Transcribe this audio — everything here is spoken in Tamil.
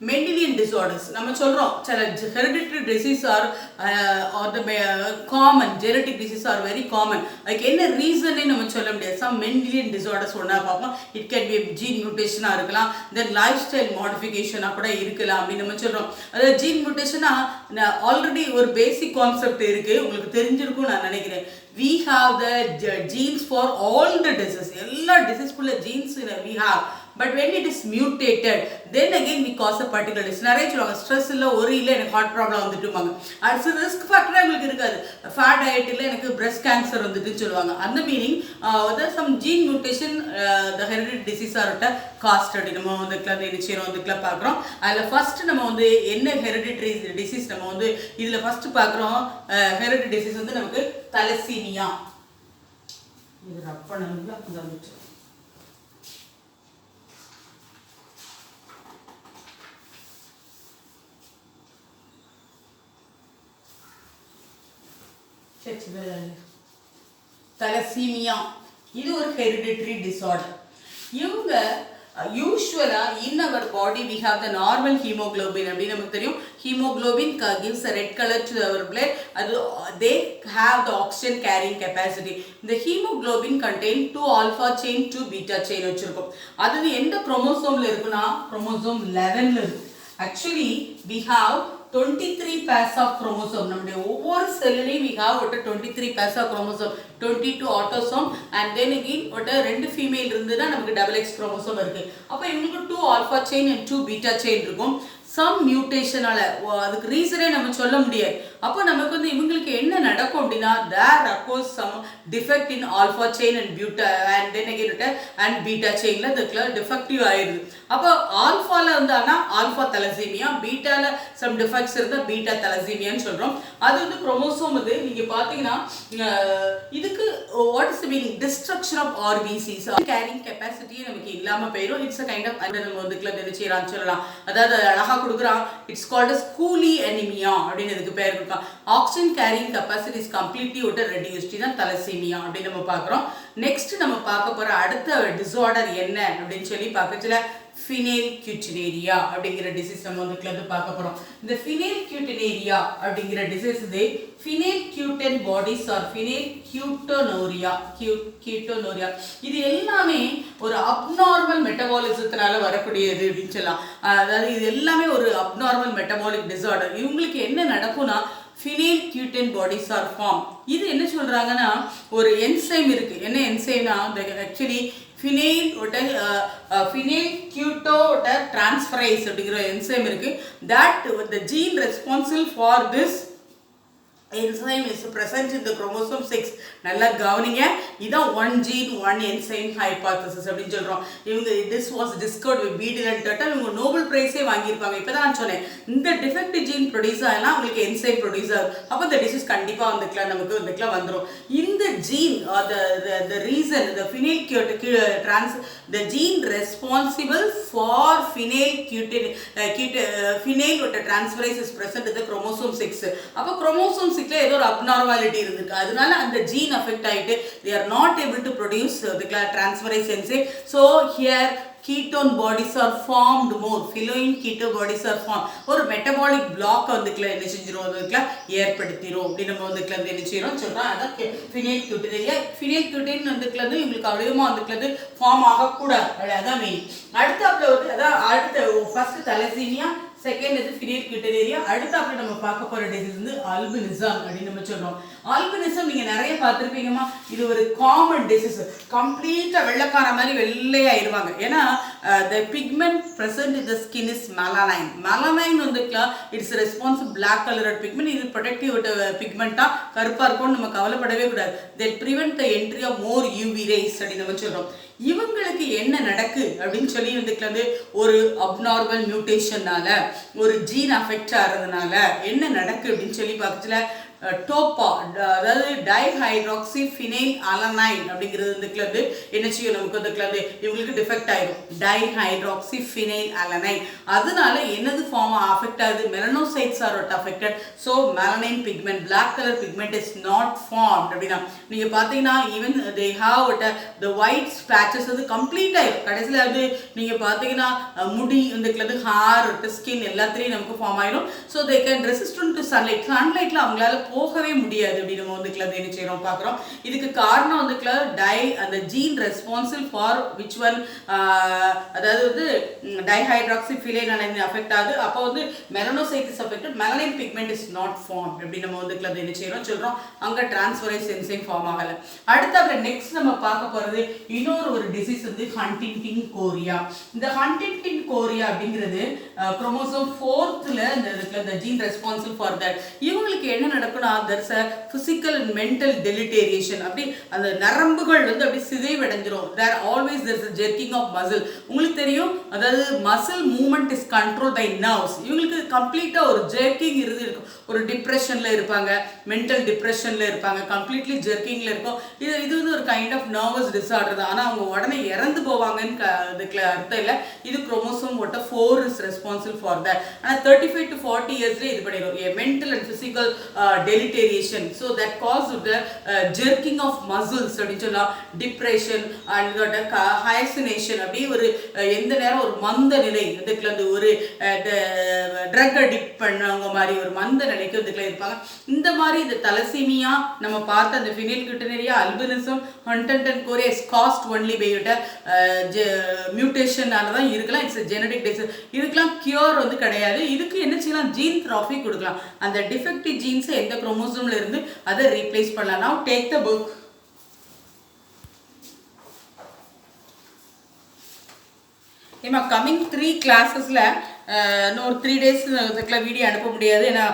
மெண்டிலியன் டிசார்டர்ஸ் நம்ம சொல்கிறோம் சில hereditary disease R the common genetic disease are very common. அதுக்கு என்ன ரீசன்னே நம்ம சொல்ல முடியாது. சம் மெண்டிலியன் டிசார்டர்ஸ் ஒன்றா பார்ப்போம். இட் கேன் பி ஜீன் மியூட்டேஷனாக இருக்கலாம், தென் லைஃப் ஸ்டைல் மாடிஃபிகேஷனாக கூட இருக்கலாம் அப்படின்னு நம்ம சொல்கிறோம். அதாவது ஜீன் மியூட்டேஷனாக ஆல்ரெடி ஒரு பேசிக் கான்செப்ட் இருக்குது, உங்களுக்கு தெரிஞ்சிருக்கும் நான் நினைக்கிறேன். We have the genes for all the diseases. எல்லா டிசீஸ்க்குள்ள jeans we have. But when it is mutated, then again we cause a particular disease. நிறைய சொல்லுவாங்க ஸ்ட்ரெஸ் இல்லை ஒரு இல்லை எனக்கு ஹார்ட் ப்ராப்ளம் வந்துட்டுமாங்க. அடுத்து ரிஸ்க் ஃபேக்டராக உங்களுக்கு இருக்காது. ஃபேட் டயட் இல்லை எனக்கு பிரெஸ்ட் கேன்சர் வந்துட்டுன்னு சொல்லுவாங்க. அந்த மீனிங் சம் ஜீன் மியூட்டேஷன் த ஹெரிடிட்டரி டிசீஸாக இருக்க காஸ்ட் அப்படி நம்ம வந்துக்கலாம் என்ன செய்யணும் வந்துக்கலாம் பார்க்குறோம். அதில் ஃபர்ஸ்ட் நம்ம வந்து என்ன ஹெரிடிட்டரி டிசீஸ் நம்ம வந்து இதில் ஃபர்ஸ்ட் பார்க்குறோம். ஹெரிடிட்டரி டிசீஸ் வந்து நமக்கு தலசீமியா. இது ரப்பனங்களா வந்துச்சு. தலசீமியா இது ஒரு ஹெரிடிட்டரி டிசார்டர். இவங்க யூஸ்வலா in our body we have the normal hemoglobin அப்படின்னு நமக்கு தெரியும். hemoglobin gives a red color to our blood. அது they have the oxygen carrying capacity. the hemoglobin contain 2 alpha chain 2 beta chain வச்சிருக்கும். அது எந்த குரோமோசோம்ல இருக்குன்னா குரோமோசோம் 11ல இருக்கு. actually we have 23 pairs of chromosome. நம்முடைய ஒவ்வொரு செல்லிலையும் we have 23 pairs of chromosome, 22 autosome and then again ரெண்டு ஃபீமேல் இருந்துன்னா நமக்கு XX chromosome இருக்கு. அப்போ இவங்களுக்கு 2 alpha chain and 2 beta chain இருக்கும். சம் மியூட்டேஷனால அதுக்கு ரீசனே நம்ம சொல்ல முடியாது. அப்போ நமக்கு வந்து இவங்களுக்கு என்ன நடக்கும் அப்படின்னா there occurs some defect in alpha chain and beta and then again and beta செயின்ல அதுக்குள்ள டிஃபெக்டிவ் ஆயிடுது. அப்போ ஆல்ஃபால இருந்தானா ஆல்ஃபா தலசீமியா, பீட்டால சம் டிஃபெக்ட்ஸ் இருந்தால் பீட்டா தலசீமியான்னு சொல்றோம். அது வந்து குரோமோசோம் இது நீங்க பாத்தீங்கன்னா இதுக்கு what is meaning destruction of RBCs carrying capacity நமக்கு இல்லாம போயிடும். இட்ஸ் அ கைண்ட் ஆஃப் நம்ம வந்துக்குள்ள தெரிஞ்சுக்கிறான்னு சொல்லலாம். அதாவது அழகா கொடுக்குறான். It's called as Cooley anaemia அப்படின்னு இதுக்கு பேர் கொடுக்கலாம். Oxygen carrying capacity is completely reduced தான் தலசீமியா அப்படின்னு நம்ம பார்க்குறோம். நெக்ஸ்ட் நம்ம பார்க்க போற அடுத்த டிசார்டர் என்ன அப்படின்னு சொல்லி பார்க்கச்சுல phenylketonuria அப்படிங்கிற டிசீஸ் நம்ம வந்து பார்க்க போறோம். இந்த phenylketonuria அப்படிங்கிற டிசீஸ் இது phenylketonuria பாடிஸ் ஆர் phenylketonuria இது எல்லாமே ஒரு அப்நார்மல் மெட்டபாலிசத்தினால வரக்கூடியது அப்படின்னு சொல்லலாம். அதாவது இது எல்லாமே ஒரு அப்நார்மல் மெட்டபாலிக் டிசார்டர். இவங்களுக்கு என்ன நடக்கும்னா phenylketonuria bodies are formed. இது என்ன சொல்றாங்கன்னா ஒரு என்சைம் இருக்கு. என்ன என்சைம்னா ஆக்சுவலி phenylketonuria transferase அப்படிங்கிற என்சைம் இருக்கு. that the gene responsible for this enzyme is present in the chromosome 6. நல்லா கவனிங்க. இதான் one gene one enzyme hypothesis அப்படின்னு சொல்றோம். இவங்க this was discovered with Beadle and Tuttle. இவங்க நோபல் பிரைஸே வாங்கியிருப்பாங்க. இப்பதான் நான் சொன்னேன் இந்த டிஃபெக்ட் ஜீன் ப்ரொடியூஸ் ஆனா உங்களுக்கு என்சைம் ப்ரொடியூஸ் ஆகும். அப்போ இந்த டிசீஸ் கண்டிப்பா வந்துக்கலாம் நமக்கு வந்துக்கலாம் வந்துடும். இந்த gene the reason the phenylketonuria the gene responsible for phenylketonuria transferase is present in the chromosome 6. அப்போ chromosome 6 ஏதோ ஒரு அப்நார்மாலிட்டி இருக்கு. அதனால அந்த ஜீன் அஃபெக்ட் ஆயிட்டு they are not able to produce the transferase enzyme. So here ketone bodies are formed more. phenylketonuria bodies are formed. ஒரு மெட்டபாலிக் பிளாக் வந்துக்குள்ள என்ன செஞ்சிரும் அதுக்குள்ள ஏற்படுத்திரும். அப்படி நம்ம வந்துக்குள்ள என்ன செய்யறோம் சொல்றோம். அதான் phenylketonuria வந்துக்குள்ள உங்களுக்கு அவ்வளவுமா வந்துக்குள்ள ஃபார்ம் ஆகக்கூடாது. அதான் மெயின். அடுத்தாப்புல வந்து அதான் அடுத்த ஃபர்ஸ்ட் தலசீமியா, செகண்ட் இது phenylketonuria. அடுத்தாப்புல நம்ம பார்க்க போற டிசீஸ் வந்து அல்பினிசம் அப்படின்னு நம்ம சொல்றோம். அல்பினிசம் நீங்க நிறைய பார்த்திருப்பீங்கம்மா. இது ஒரு காமன் டிசீஸ். கம்ப்ளீட்டா வெள்ளைக்கார மாதிரி வெள்ளையாயிருவாங்க. ஏன்னா the pigment present in the skin is melanin. melanin வந்துக்கலாம் it's responsible black colored pigment. இது ப்ரொடெக்டிவ் பிக்மெண்டா கருப்பா இருக்கும்னு நம்ம கவலைப்படவே கூடாது. that prevent the entry of more UV rays அப்படின்னு நம்ம சொல்றோம். இவங்களுக்கு என்ன நடக்கு அப்படின்னு சொல்லி வந்து ஒரு அப்நார்மல் மியூட்டேஷன்னால ஒரு ஜீன் அஃபெக்ட் ஆகிறதுனால என்ன நடக்கு அப்படின்னு சொல்லி பார்க்கல டோப்பா அதாவது டைஹைட்ராக்சிஃபினைல் அலனைன் அப்படிங்கிறது வந்துக்குள்ள வந்து என்ன செய்யும் நமக்கு வந்துக்குள்ள வந்து இவங்களுக்கு டிஃபெக்ட் ஆயிடும் டைஹைட்ராக்சிஃபினைல் அலனைன் அதனால என்னது ஃபார்ம் அஃபெக்ட் ஆகுது melanocytes are affected so melanin pigment black colour pigment is not formed அப்படின்னா நீங்கள் பார்த்தீங்கன்னா even they have the white spaces வந்து கம்ப்ளீட் ஆயிடும் கடைசியில் வந்து நீங்கள் பார்த்தீங்கன்னா முடி வந்துக்குள்ளது ஹேர் ஸ்கின் எல்லாத்துலேயும் நமக்கு ஃபார்ம் ஆயிடும் so they can resistant to சன்லைட்ல அவங்களால போகவே முடியாது அப்படின்னு நம்ம வந்துக்குள்ள என்ன செய்யறோம் பார்க்குறோம் இதுக்கு காரணம் வந்துக்குள்ள அந்த gene responsible for which one அதாவது வந்து டைஹைட்ராக்சிஃபினைல் அலனைன் அஃபெக்ட் ஆகுது அப்போ வந்து melanocytes affected melanin pigment is not form அப்படின்னு நம்ம வந்துக்குள்ள என்ன செய்யறோம் சொல்றோம் அங்கே டிரான்ஸ்ஃபரேஸ் என்சைம் ஃபார்ம் ஆகலை அடுத்து அப்புறம் நெக்ஸ்ட் நம்ம பார்க்க போறது இன்னொரு ஒரு டிசீஸ் வந்து ஹண்டிங்டன் கோரியா இந்த ஹண்டிங்டன் கோரியா அப்படிங்கிறது குரோமோசோம் 4th இந்த ஜீன் ரெஸ்பான்சிபிள் ஃபார் தட் இவங்களுக்கு என்ன நடக்கும்னா there's a physical and mental deleteriation அப்படி அந்த நரம்புகள் வந்து அப்படி சிதைவடைஞ்சிரும் there's a jerking of muscle உங்களுக்கு தெரியும் அதாவது muscle movement is controlled by nerves இவங்களுக்கு கம்ப்ளீட்டா ஒரு ஜெர்க்கிங் இருக்கும் ஒரு டிப்ரெஷன்ல இருப்பாங்க மென்டல் டிப்ரெஷன்ல இருப்பாங்க கம்ப்ளீட்லி ஜெர்க்கிங்ல இருக்கும் இது வந்து ஒரு கைண்ட் ஆஃப் நர்வஸ் டிஸார்டர் தான் ஆனால் அவங்க உடனே இறந்து போவாங்கன்னு அதுக்கு அர்த்தம் இல்லை இது chromosome 4 is responsible for that ஆனால் 35 to 40 இயர்ஸ்ல இது பண்ணிடும் mental and physical deterioration so that causes the jerking of muscles அப்படின்னு சொல்லலாம் டிப்ரெஷன் அண்ட் இதோட ஹயசினேஷன் அப்படியே ஒரு எந்த நேரம் ஒரு மந்த நிலை இதுக்குள்ள வந்து ஒரு ட்ரக் அடிக்ட் பண்ணவங்க மாதிரி ஒரு மந்த நிலைக்கு இதுக்குள்ள இருப்பாங்க இந்த மாதிரி இந்த தலசீமியா நம்ம பார்த்த அந்த phenylketonuria albinism Huntington chorea is caused only by மியூட்டேஷனால தான் இருக்கலாம் இட்ஸ் ஜெனடிக் டிசீஸ் இதுக்கெல்லாம் கியூர் வந்து கிடையாது இதுக்கு என்ன செய்யலாம் ஜீன் தெரபி கொடுக்கலாம் அந்த டிஃபெக்டிவ் ஜீன்ஸ் எந்த குரோமோசோம்ல இருந்து அதை ரீப்ளேஸ் பண்ணலாம் நவ டேக் த புக் ஏமா கம்மிங் 3 கிளாஸஸ்ல இன்னொரு 3 days வீடியோ அனுப்ப முடியாது ஏன்னா